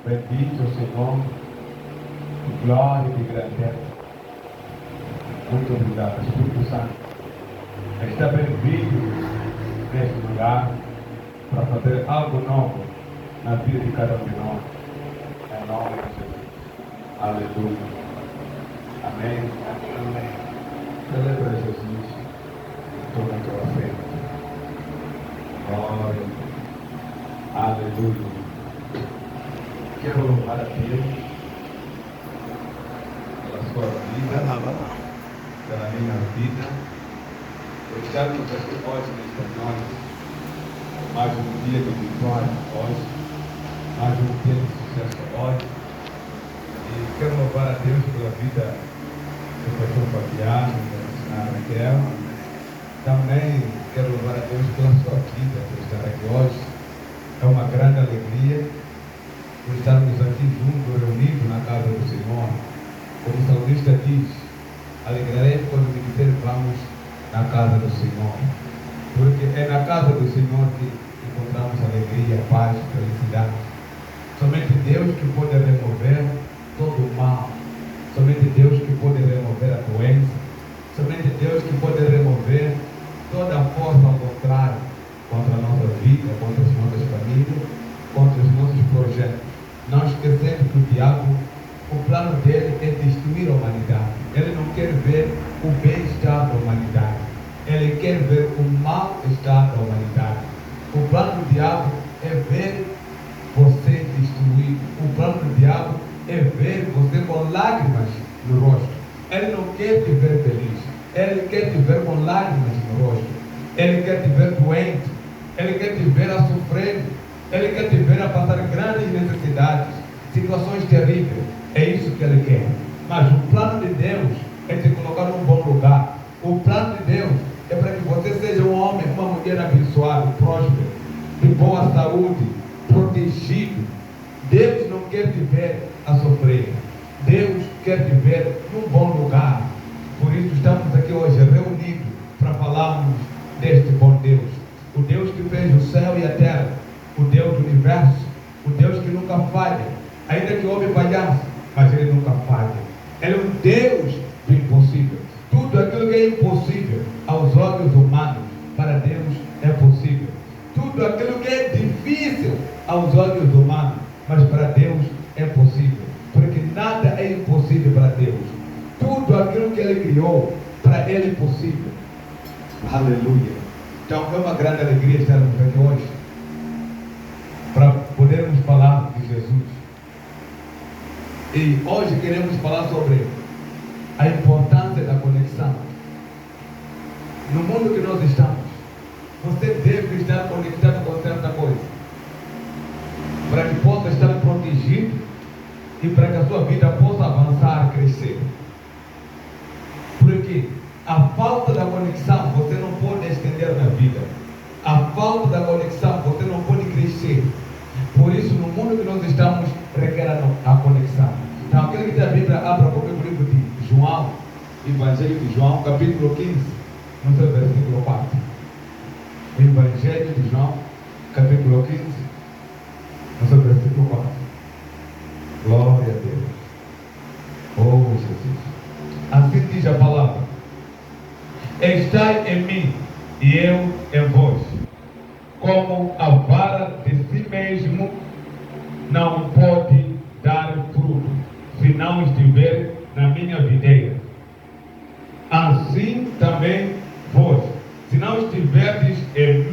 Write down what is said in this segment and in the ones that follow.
Bendito o seu nome, de glória e de grandeza. Muito obrigado, Espírito Santo. Está bem-vindo neste lugar para fazer algo novo na vida de cada um de nós. Em nome de Jesus. Aleluia. Amém. Amém. Celebra Jesus. Toma a tua fé. Glória. Aleluia. Quero louvar a Deus pela sua vida, pela minha vida, por estarmos aqui hoje nesta noite, mais um dia de vitória hoje, mais um dia de sucesso hoje. E quero louvar a Deus pela vida do pastor Fabiano, da senhora Raquel. Também quero louvar a Deus pela sua vida, por estar aqui hoje. É uma grande alegria por estarmos aqui juntos, reunidos na casa do Senhor. Como o salmista diz, alegrarei quando me disser vamos na casa do Senhor. Porque é na casa do Senhor que encontramos alegria, paz, felicidade. Somente Deus que pode remover todo o mal. Somente Deus que pode remover a doença. Somente Deus que pode remover toda a força ao contrário contra a nossa vida, contra as nossas famílias, contra os nossos projetos. Não esquecendo que o diabo, o plano dele é destruir a humanidade. Ele não quer ver o bem-estar da humanidade. Ele quer ver o mal-estar da humanidade. O plano do diabo é ver você destruído. O plano do diabo é ver você com lágrimas no rosto. Ele não quer te ver feliz. Ele quer te ver com lágrimas no rosto. Ele quer te ver doente. Ele quer te ver a sofrer. Ele quer te ver a passar grandes necessidades, situações terríveis. É isso que ele quer. Mas o plano de Deus é te colocar num bom lugar. O plano de Deus é para que você seja um homem, uma mulher abençoado, próspero, de boa saúde, protegido. Deus não quer te ver a sofrer. Deus quer te ver num bom lugar. Por isso estamos aqui hoje reunidos para falarmos deste bom Deus. O Deus que fez o céu e a terra. O Deus do universo, o Deus que nunca falha, ainda que o homem falhasse, mas ele nunca falha. Ele é um Deus do impossível. Tudo aquilo que é impossível aos olhos humanos, para Deus é possível. Tudo aquilo que é difícil aos olhos humanos, mas para Deus é possível. Porque nada é impossível para Deus. Tudo aquilo que Ele criou, para Ele é possível. Aleluia. Então é uma grande alegria estarmos aqui hoje, para podermos falar de Jesus. E hoje queremos falar sobre a importância da conexão. No mundo que nós estamos, você deve estar conectado com certa coisa, para que possa estar protegido e para que a sua vida possa avançar, crescer. Porque a falta da conexão você não pode estender na vida. A falta da conexão você não pode crescer. Por isso, no mundo que nós estamos, requer a conexão. Então, aquele que tem a Bíblia, abra comigo o livro de João, Evangelho de João, capítulo 15, no seu versículo 4. Evangelho de João, capítulo 15, no seu versículo 4. Glória a Deus. Oh, Jesus. Assim diz a palavra: estai em mim e eu em vós. Como a vara de si mesmo não pode dar fruto, se não estiver na minha videira. Assim também vós, se não estiverdes em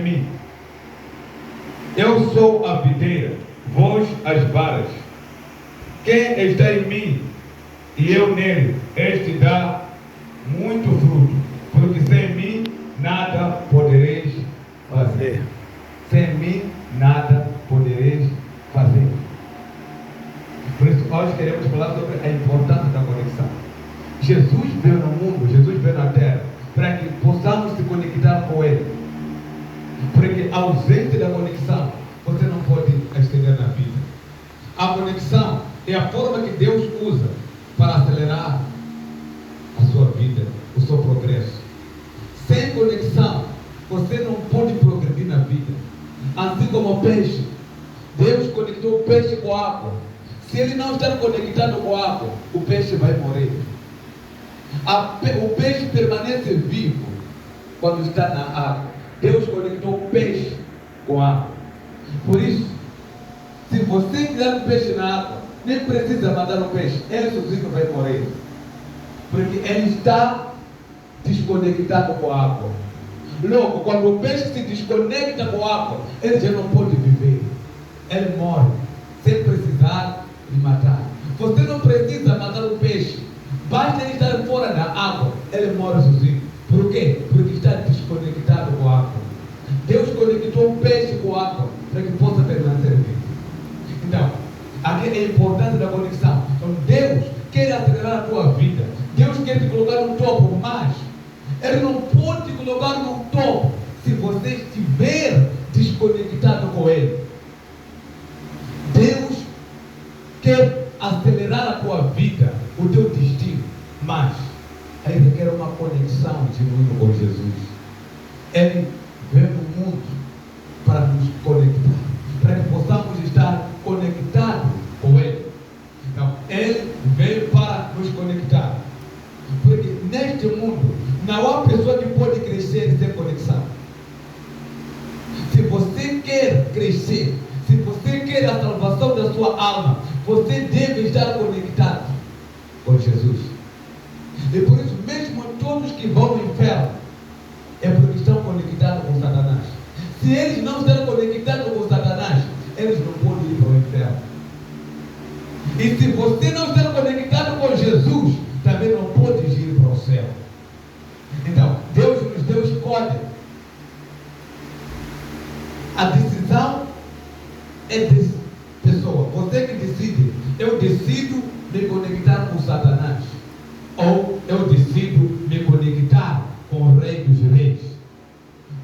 mim, eu sou a videira, vós as varas. Quem está em mim e eu nele, este dá muito fruto, porque sem mim nada podereis fazer. Sem mim nada podereis fazer. Por isso hoje queremos falar sobre a importância da conexão. Jesus veio no mundo, Jesus veio na terra, para que possamos se conectar com Ele. Porque ausente da conexão, você não pode estender na vida. A conexão é a forma que Deus usa para acelerar a sua vida, o seu progresso. Sem conexão, você não pode progredir na vida. Assim como o peixe. Deus conectou o peixe com a água. Se ele não estar conectado com a água, o peixe vai morrer. O peixe permanece vivo quando está na água. Deus conectou o peixe com a água. Por isso, se você tirar o peixe na água, nem precisa mandar o peixe, ele sozinho vai morrer. Porque ele está desconectado com a água. Logo, quando o peixe se desconecta com a água, ele já não pode viver. Ele morre, sem precisar de matar. Você não precisa matar o peixe. Basta ele estar fora da água, ele morre sozinho. Por quê? Porque está desconectado com a água. Deus conectou o peixe com a água para que possa permanecer vivo. Então, aqui é a importância da conexão. Então, Deus quer acelerar a tua vida. Deus quer te colocar no topo, mas Ele não pode te colocar no topo se você estiver desconectado com Ele. Deus quer acelerar a tua vida, o teu destino, mas Ele requer uma conexão genuína com Jesus. Ele veio no mundo para nos conectar, para que possamos estar conectados com Ele. Então, Ele veio para nos conectar, porque neste mundo não há pessoa que pode crescer sem conexão. Se você quer crescer, se você quer a salvação da sua alma, você deve estar conectado com Jesus. E por isso mesmo todos que vão no inferno é porque estão conectados com Satanás. Se eles não estão conectados com Satanás, eles não podem ir para o inferno. E se você não está conectado com Jesus, também não pode ir para o céu. Então, Deus nos deu escolha. A decisão é de pessoa. Você que decide. Eu decido me conectar com Satanás, ou eu decido me conectar com o Rei dos Reis.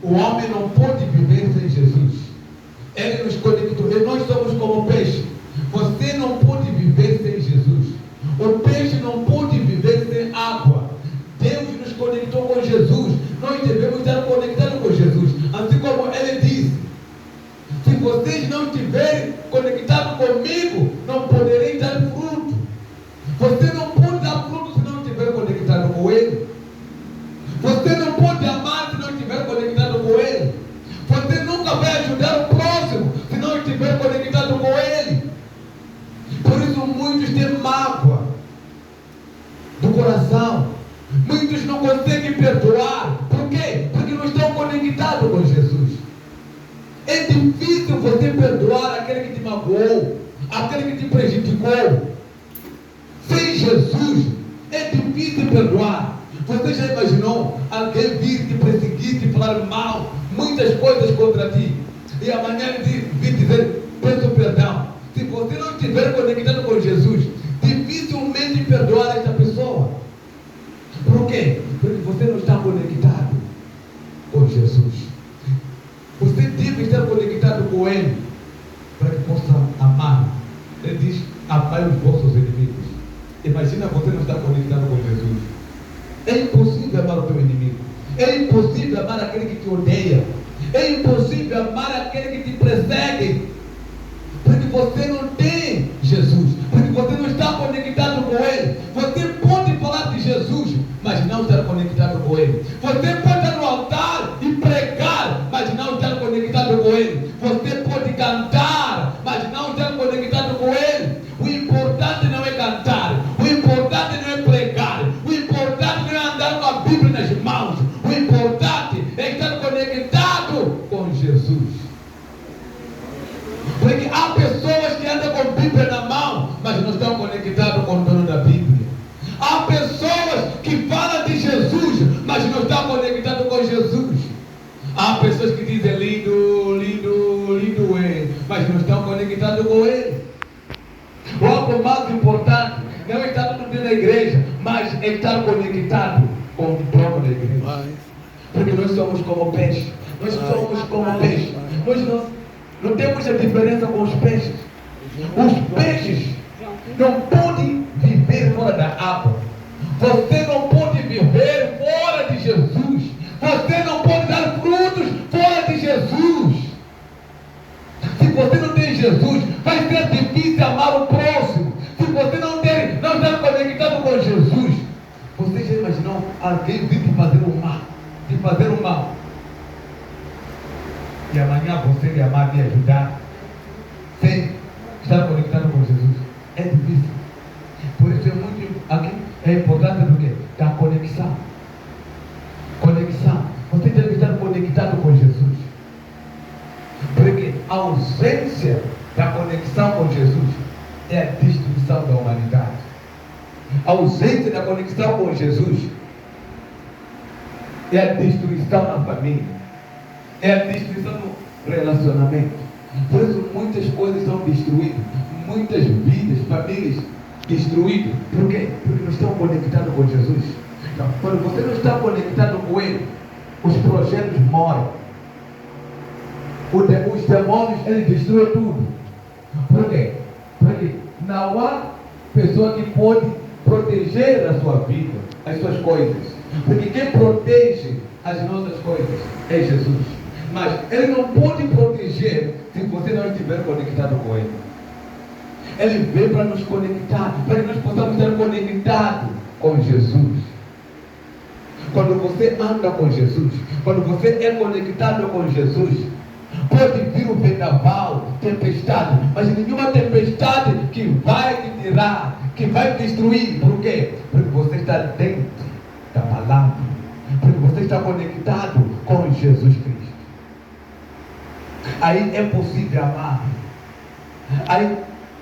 O homem não pode viver sem Jesus. Ele nos conectou. E nós somos como peixe. Você não pode viver sem Jesus. O peixe não pode viver sem água. Deus nos conectou com Jesus. Nós devemos estar conectados com Jesus. Assim como Ele disse: se vocês não estiverem conectados comigo, não poderei dar fruto. Você não pode dar fruto se não estiver conectado com Ele. Você não pode amar se não estiver conectado com Ele. Você nunca vai ajudar o próximo se não estiver conectado com Ele. Por isso muitos têm mágoa do coração. Muitos não conseguem perdoar. Por quê? Porque não estão conectados com Jesus. É difícil você perdoar aquele que te magoou, aquele que te prejudicou. Sem Jesus é difícil perdoar. Você já imaginou alguém vir te perseguir, te falar mal, muitas coisas contra ti, e amanhã ele vir dizer: peço perdão? Se você não estiver conectado com Jesus, dificilmente perdoar essa pessoa. Por quê? Porque você não está conectado com Jesus. Você deve estar conectado com Ele para que possa amar. Ele diz: amai os vossos inimigos. Imagina você não estar conectado com Jesus. É impossível amar o teu inimigo. É impossível amar aquele que te odeia. É impossível amar aquele que te persegue. Porque você não tem Jesus. Porque você não está conectado com Ele. Você pode falar de Jesus, mas não estar conectado com Ele. Você pode estar no altar e pregar, mas não estar conectado com Ele. Você pode cantar, mas não estar conectado com Ele. O importante não é cantar. O importante não é pregar. O importante não é andar com a Bíblia nas mãos. O importante é estar conectado com Jesus. Porque há pessoas que andam com a Bíblia na mão, mas não estão conectados com o dono da Bíblia. Há pessoas que falam de Jesus, mas não estão conectados com Jesus. Há pessoas que dizem lindo, lindo, lindo é, mas não estão conectados com Ele. O algo mais importante não é estar tudo dentro da igreja, mas é estar conectado com o trono da igreja. Porque nós somos como peixe. Nós somos como peixe. Nós não temos a diferença com os peixes. Os peixes não podem viver fora da água. Você não pode viver fora de Jesus. Você não pode dar frutos fora de Jesus. Vai ser difícil amar o próximo. Se você não está conectado com Jesus, você já imaginou alguém vir te fazer o mal? Te fazer o mal. E amanhã você lhe amar e ajudar, sem estar conectado com Jesus. É difícil. Por isso aqui é importante do quê? Da conexão. Conexão. Você deve estar conectado com Jesus. Porque a ausência da conexão com Jesus é a destruição da humanidade. A ausência da conexão com Jesus é a destruição da família, é a destruição do relacionamento. Por isso muitas coisas são destruídas, muitas vidas, famílias destruídas. Por quê? Porque não estão conectados com Jesus. Então, quando você não está conectado com Ele, os projetos morrem. Os demônios, eles destruem tudo. Por quê? Porque não há pessoa que pode proteger a sua vida, as suas coisas. Porque quem protege as nossas coisas é Jesus. Mas Ele não pode proteger se você não estiver conectado com Ele. Ele veio para nos conectar, para que nós possamos estar conectados com Jesus. Quando você anda com Jesus, quando você é conectado com Jesus, pode vir o vendaval, tempestade, mas nenhuma tempestade que vai te tirar, que vai te destruir. Por quê? Porque você está dentro da palavra, porque você está conectado com Jesus Cristo. Aí é possível amar.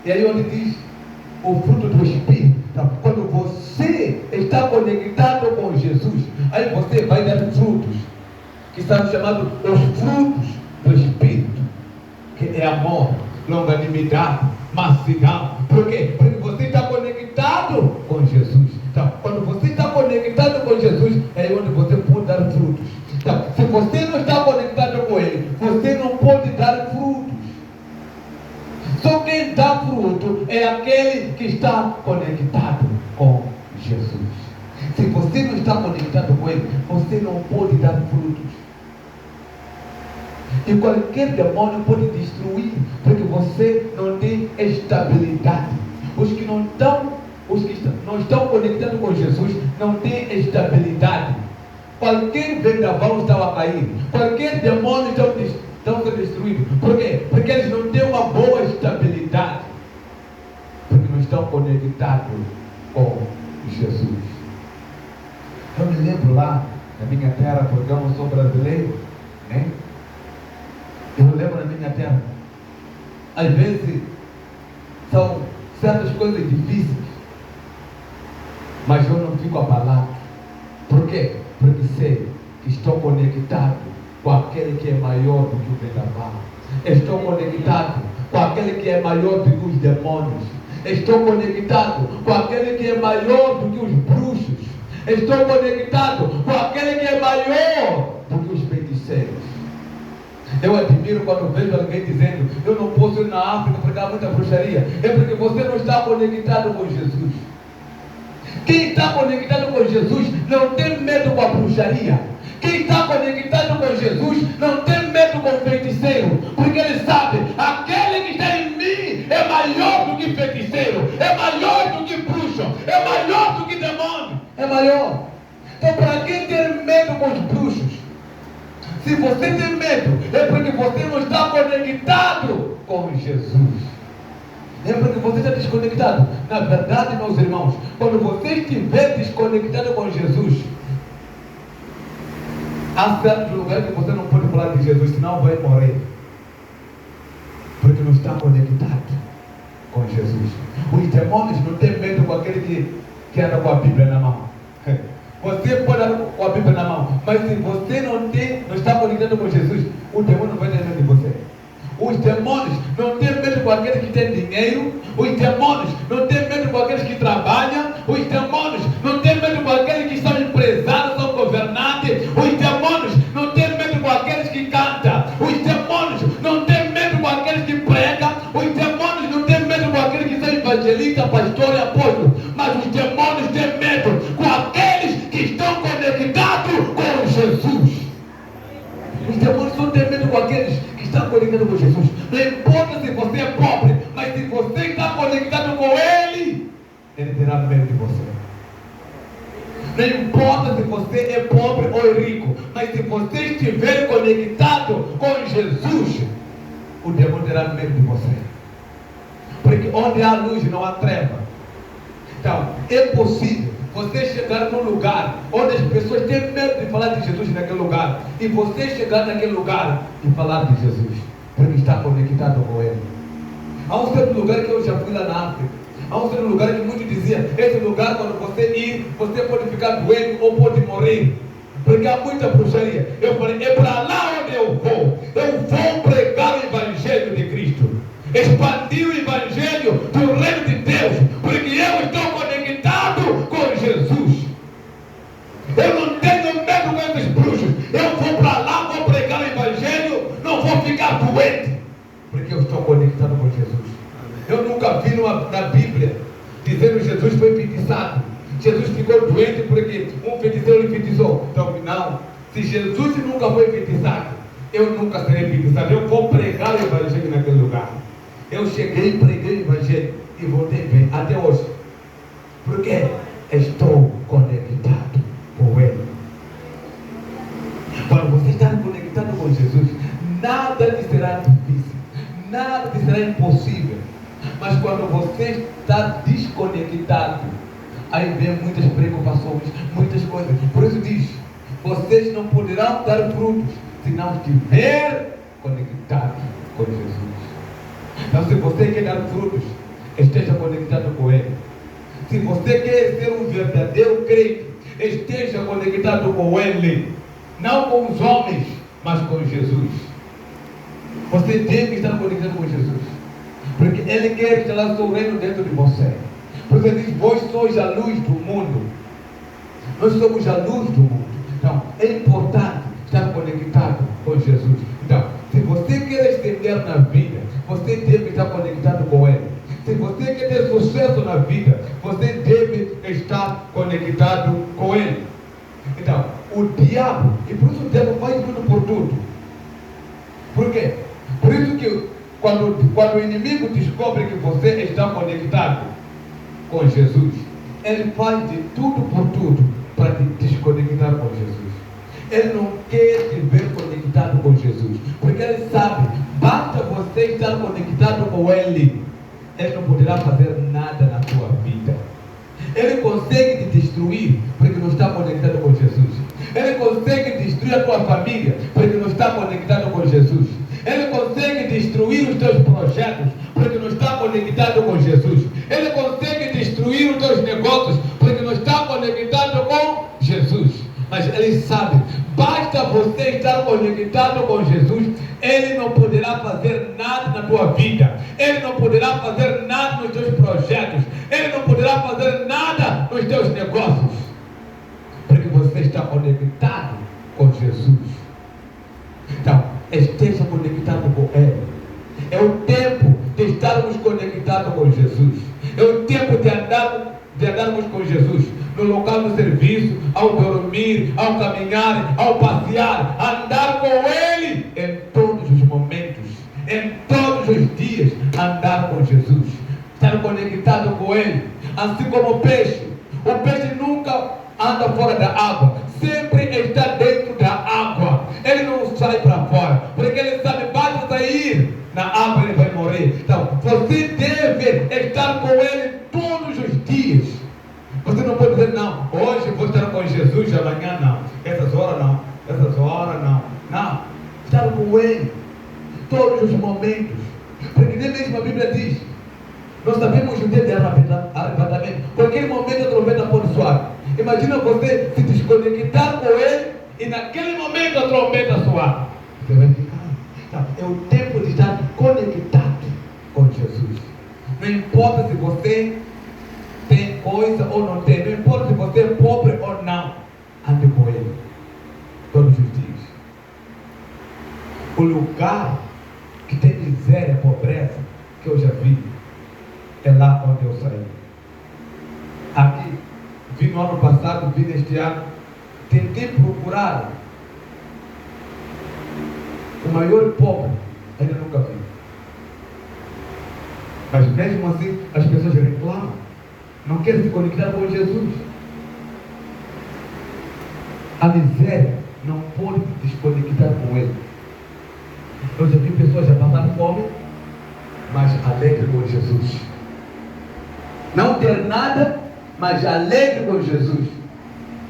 E aí onde diz o fruto do Espírito. Então, quando você está conectado com Jesus, aí você vai dar frutos, que são chamados os frutos do Espírito, que é amor, longanimidade, mansidão. Por quê? Porque você está conectado com Jesus. Então, quando você está conectado com Jesus, é onde você pode dar frutos. Então, se você não está conectado com Ele, você não pode dar frutos. Só quem dá fruto é aquele que está conectado com Jesus. Se você não está conectado com Ele, você não pode dar frutos. E qualquer demônio pode destruir, porque você não tem estabilidade. Os que não estão conectados com Jesus não têm estabilidade. Qualquer vendaval está a cair, qualquer demônio estão sendo destruídos. Por quê? Porque eles não têm uma boa estabilidade, porque não estão conectados com Jesus. Eu me lembro lá na minha terra, porque eu não sou brasileiro, né? Eu lembro na minha terra, às vezes são certas coisas difíceis, mas eu não fico abalado. Por quê? Porque sei que estou conectado com aquele que é maior do que o vendaval. Estou conectado com aquele que é maior do que os demônios. Estou conectado com aquele que é maior do que os bruxos. Estou conectado com aquele que é maior do que os feiticeiros. Eu admiro quando vejo alguém dizendo: eu não posso ir na África porque há muita bruxaria. É porque você não está conectado com Jesus. Quem está conectado com Jesus não tem medo com a bruxaria. Quem está conectado com Jesus não tem medo com o feiticeiro, porque ele sabe: aquele que está em mim é maior do que feiticeiro, é maior do que bruxo, é maior do que demônio, é maior. Então, para quem ter medo com os bruxos? Se você tem medo, é porque você não está conectado com Jesus. É porque você está desconectado. Na verdade, meus irmãos, quando você estiver desconectado com Jesus, há certos lugares que você não pode falar de Jesus, senão vai morrer. Porque não está conectado com Jesus. Os demônios não têm medo com aquele que anda com a Bíblia na mão. Você pode andar com a Bíblia na mão, mas se você não está conectado com Jesus, o demônio não vai ter medo de você. Os demônios não têm medo com aqueles que têm dinheiro. Os demônios não têm medo com aqueles que trabalham. Os demônios não têm medo com aqueles que são empresários, são governantes. Os demônios não têm medo com aqueles que cantam. Os demônios não têm medo com aqueles que pregam. Os demônios não têm medo com aqueles que são evangelistas, pastores e apóstolos. Mas os demônios têm medo com aqueles que estão conectados com Jesus. Os demônios não têm medo com aqueles que estão conectados com Jesus. Não importa se você é pobre, mas você. Não importa se você é pobre ou é rico, mas se você estiver conectado com Jesus, o demônio terá medo de você. Porque onde há luz não há treva. Então, é possível você chegar num lugar onde as pessoas têm medo de falar de Jesus naquele lugar, e você chegar naquele lugar e falar de Jesus, porque está conectado com Ele. Há um certo lugar que eu já fui lá na África. Há um certo lugar que muitos diziam: esse lugar, quando você ir, você pode ficar doente ou pode morrer, porque há muita bruxaria. Eu falei: é para lá onde eu vou. Eu vou pregar o Evangelho de Cristo, expandir o Evangelho do Reino de Deus, porque eu estou conectado com Jesus. Eu não tenho medo com esses bruxos. Eu vou para lá, vou pregar o Evangelho, não vou ficar doente, porque eu estou conectado com Jesus. Eu nunca vi na Bíblia dizendo que Jesus foi enfeitiçado. Jesus ficou doente porque um feiticeiro lhe enfeitiçou. Então, não. Se Jesus nunca foi enfeitiçado, eu nunca serei enfeitiçado. Eu vou pregar o Evangelho naquele lugar. Eu cheguei, preguei o Evangelho e voltei bem até hoje. Porque estou conectado com Ele. Quando você está conectado com Jesus, nada lhe será difícil, nada lhe será impossível. Mas quando você está desconectado, aí vem muitas preocupações, muitas coisas. Por isso diz: vocês não poderão dar frutos se não estiver conectado com Jesus. Então, se você quer dar frutos, esteja conectado com Ele. Se você quer ser um verdadeiro crente, esteja conectado com Ele. Não com os homens, mas com Jesus. Você deve estar conectado com Jesus, porque Ele quer instalar o seu reino dentro de você. Por isso Ele diz: vós sois a luz do mundo. Nós somos a luz do mundo. Então, é importante estar conectado com Jesus. Então, se você quer estender na vida, você deve estar conectado com Ele. Se você quer ter sucesso na vida, você deve estar conectado com Ele. Então, o diabo, e por isso o diabo faz tudo por tudo. Por quê? Por isso que quando o inimigo descobre que você está conectado com Jesus, ele faz de tudo por tudo para te desconectar com Jesus. Ele não quer te ver conectado com Jesus, porque ele sabe, basta você estar conectado com Ele, Ele não poderá fazer nada na tua vida. Ele consegue te destruir porque não está conectado com Jesus. Ele consegue destruir a tua família porque não está conectado com Jesus. Ele consegue destruir os teus projetos porque não está conectado com Jesus. Ele consegue destruir os teus negócios porque não está conectado com Jesus. Mas Ele sabe, basta você estar conectado com Jesus, Ele não poderá fazer nada na tua vida. Ele não poderá fazer nada nos teus projetos. Ele não poderá fazer nada nos teus negócios, porque você está conectado com Jesus. Então, esteja conectado com Ele. É o tempo de estarmos conectados com Jesus. É o tempo de andarmos com Jesus no local do serviço, ao dormir, ao caminhar, ao passear, andar com Ele em todos os momentos, em todos os dias, andar com Jesus, estar conectado com Ele. Assim como o peixe nunca anda fora da água, sempre está dentro da água. Ele não sai para fora, porque ele sabe, basta sair na água, ele vai morrer. Então, você deve estar com Ele todos os dias. Você não pode dizer: não, hoje vou estar com Jesus, amanhã não, essas horas não, essas horas não. Não, estar com Ele todos os momentos, porque nem mesmo a Bíblia diz: nós sabemos o dia de arrebatamento, qualquer momento a trombeta pode soar. Imagina você se desconectar com Ele e naquele momento a trombeta soar. Você vai ficar. Então, é o tempo de estar conectado com Jesus. Não importa se você tem coisa ou não tem, não importa se você é pobre ou não, ande com Ele todos os dias. O lugar que tem miséria, pobreza, que eu já vi, é lá onde eu saí. Aqui, vi no ano passado, vi neste ano, tentei procurar o maior pobre, ainda nunca vi. Mas mesmo assim, as pessoas reclamam. não quer se conectar com Jesus. A miséria não pode se desconectar com Ele. Eu já vi pessoas já passando fome, mas alegre com Jesus. Não ter nada, mas alegre com Jesus.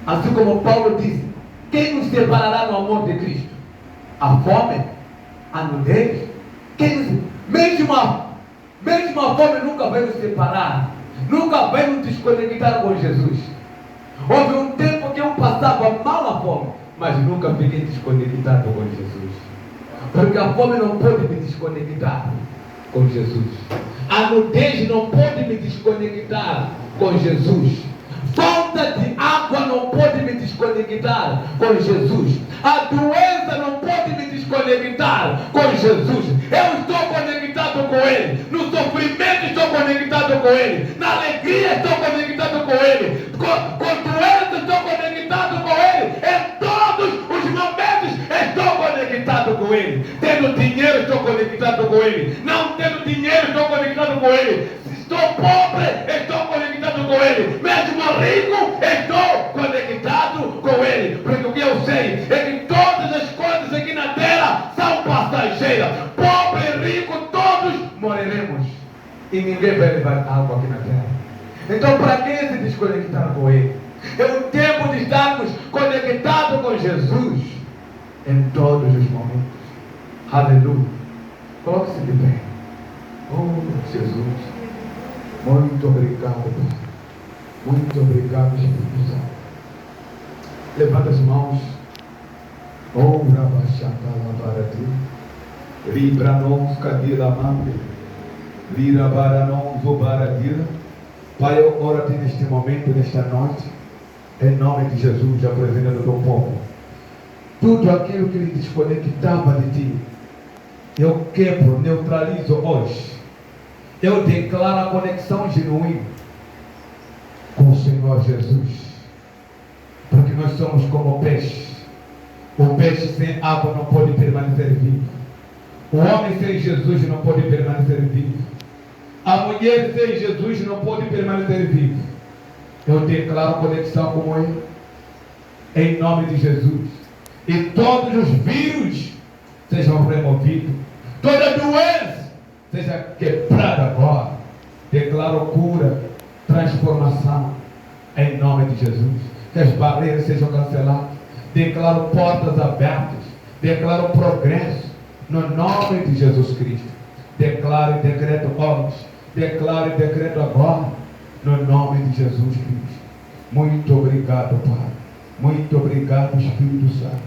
Assim como Paulo disse: quem nos separará no amor de Cristo? A fome? A nudez? Mesmo a fome nunca vai nos separar, nunca vai nos desconectar com Jesus. Houve um tempo que eu passava mal a fome, mas nunca fiquei desconectado com Jesus. Porque a fome não pode me desconectar com Jesus. A nudez não pode me desconectar com Jesus. Falta de água não pode me desconectar com Jesus. A doença não pode me desconectar com Jesus. Eu estou conectado com Ele. No sofrimento estou conectado com Ele. Na alegria estou conectado com Ele. Com doença estou conectado com Ele. Em todos os momentos estou conectado com Ele. Tendo dinheiro estou conectado com Ele. Não tendo dinheiro estou conectado com Ele. Se estou pobre estou conectado com Ele. Mesmo rico estou conectado com Ele. Porque o que eu sei é que todas as coisas aqui na terra são passageiras. Pobre e rico, todos morreremos. E ninguém vai levar algo aqui na terra. Então, para que se desconectar com Ele? É o tempo de estarmos conectados com Jesus em todos os momentos. Aleluia. Coloque-se de pé. Oh, Jesus. Muito obrigado, Pai. Muito obrigado, Espírito Santo. Levanta as mãos. Oh, Rabachakalabarati. Libranos Kadilamambi. Lirabaranon Zubaradila. Pai, eu oro a Ti neste momento, nesta noite. Em nome de Jesus, apresenta do teu povo. Tudo aquilo que lhe desconectava de Ti, eu quebro, neutralizo hoje. Eu declaro a conexão genuína com o Senhor Jesus. Porque nós somos como peixe. O peixe sem água não pode permanecer vivo. O homem sem Jesus não pode permanecer vivo. A mulher sem Jesus não pode permanecer vivo. Eu declaro conexão com Ele, em nome de Jesus. E todos os vírus sejam removidos. Toda doença seja quebrada agora. Declaro cura, transformação, em nome de Jesus. Que as barreiras sejam canceladas. Declaro portas abertas. Declaro progresso, no nome de Jesus Cristo. Declaro e decreto hoje. Declaro e decreto agora, no nome de Jesus Cristo. Muito obrigado, Pai. Muito obrigado, Espírito Santo.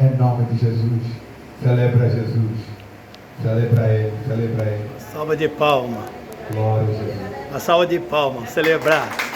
Em nome de Jesus. Celebra Jesus. Celebra Ele. Celebra Ele. Salva de palmas. Glória a Jesus. Uma salva de palmas. Celebrar.